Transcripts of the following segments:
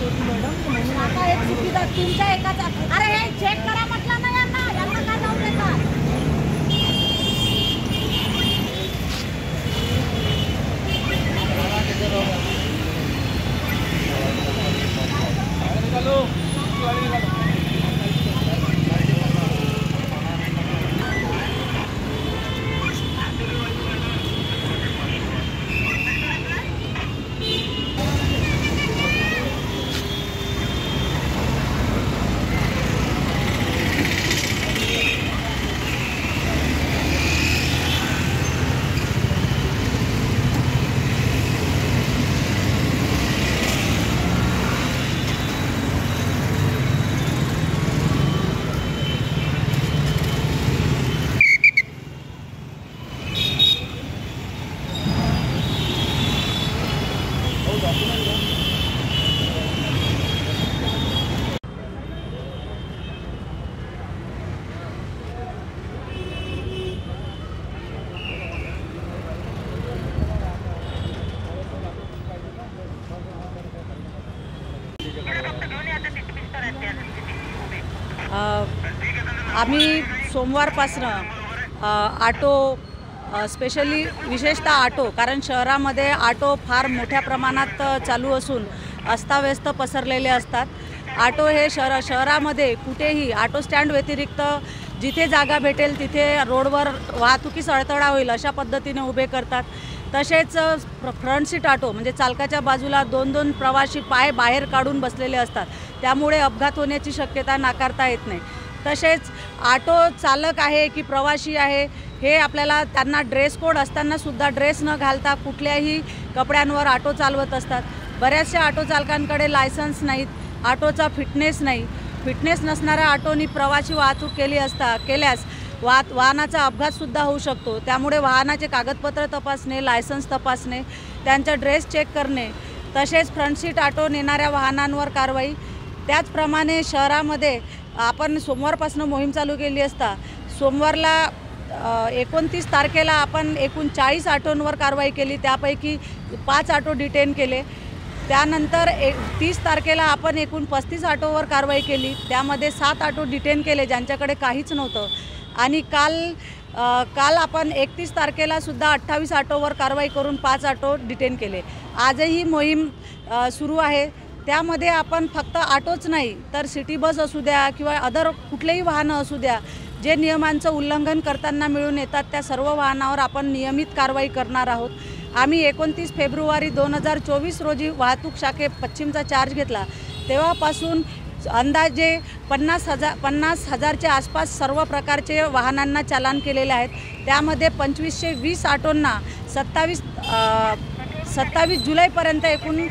आता एक चुकीचा तुमच्या एकाचा अरे हे चेक करा म्हटलं ना यांना का जाऊ देतात? आम्ही सोमवारपासनं ऑटो स्पेशली विशेषतः ऑटो, कारण शहरामध्ये ऑटो फार मोठ्या प्रमाणात चालू असून अस्ताव्यस्त पसरलेले असतात. ऑटो हे शहरामध्ये कुठेही ऑटो स्टँड व्यतिरिक्त जिथे जागा भेटेल तिथे रोडवर वाहतुकीस अडथळा होईल अशा पद्धतीने उभे करतात. तसेच फ्रंट सीट ऑटो म्हणजे चालकाच्या बाजूला 2-2 प्रवासी पाय बाहेर काढून बसलेले असतात. त्यामुळे अपघात होण्याची शक्यता नाकारता येत नाही. तसेच ऑटो चालक आहे की प्रवासी आहे हे आपल्याला त्यांना ड्रेस कोड असतानासुद्धा ड्रेस न घालता कुठल्याही कपड्यांवर ऑटो चालवत असतात. बऱ्याचशा ऑटो चालकांकडे लायसन्स नाहीत, ऑटोचा फिटनेस नाही. फिटनेस नसणाऱ्या ऑटोनी प्रवासी वाहतूक केल्यास वाहनाचा अपघातसुद्धा होऊ शकतो. त्यामुळे वाहनाचे कागदपत्र तपासणे, लायसन्स तपासणे, त्यांचा ड्रेस चेक करणे, तसेच फ्रंट सीट ऑटो नेणाऱ्या वाहनांवर कारवाई. त्याचप्रमाणे शहरामध्ये आपण सोमवारपासून मोहीम चालू केली असता सोमवारला 29 तारखेला आपण एकूण 40 ऑटोंवर कारवाई केली. त्यापैकी 5 ऑटो डिटेन केले. त्यानंतर 30 तारखेला आपण एकूण 35 ऑटोवर कारवाई केली. त्यामध्ये 7 ऑटो डिटेन केले ज्यांच्याकडे काहीच नव्हतं. आणि काल आपण 31 तारखेला सुद्धा 28 ऑटोवर कारवाई करून 5 ऑटो डिटेन केले. आजही मोहीम सुरू आहे. त्यामध्ये आपण फक्त ऑटोच नाही तर सिटी बस असू द्या किंवा अदर कुठलेही वाहनं असू द्या, जे नियमांचं उल्लंघन करताना मिळून येतात त्या सर्व वाहनावर आपण नियमित कारवाई करणार आहोत. आम्ही 29 फेब्रुवारी 2024 रोजी वाहतूक शाखे पश्चिमचा चार्ज घेतला. तेव्हापासून अंदाजे 50,000च्या आसपास सर्व प्रकारचे वाहनांना चालान केलेले आहेत. त्यामध्ये 2520 ऑटोंना 27 जुलैपर्यंत एकूण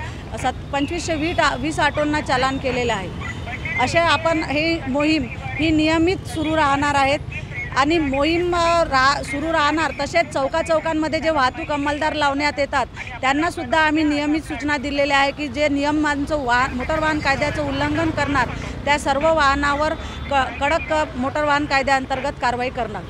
2520 ऑटोंना चालान केलेलं आहे. असे आपण मोहीम नियमित सुरू राहणार आहेत आणि मोहीम सुरू राहणार. तसेच चौकांमध्ये जे वाहतूक अंमलदार लावण्यात येतात त्यांनासुद्धा आम्ही नियमित सूचना दिलेल्या आहे की जे नियमांचं मोटर वाहन कायद्याचं उल्लंघन करणार त्या सर्व वाहनावर कडक मोटर वाहन कायद्याअंतर्गत कारवाई करणार.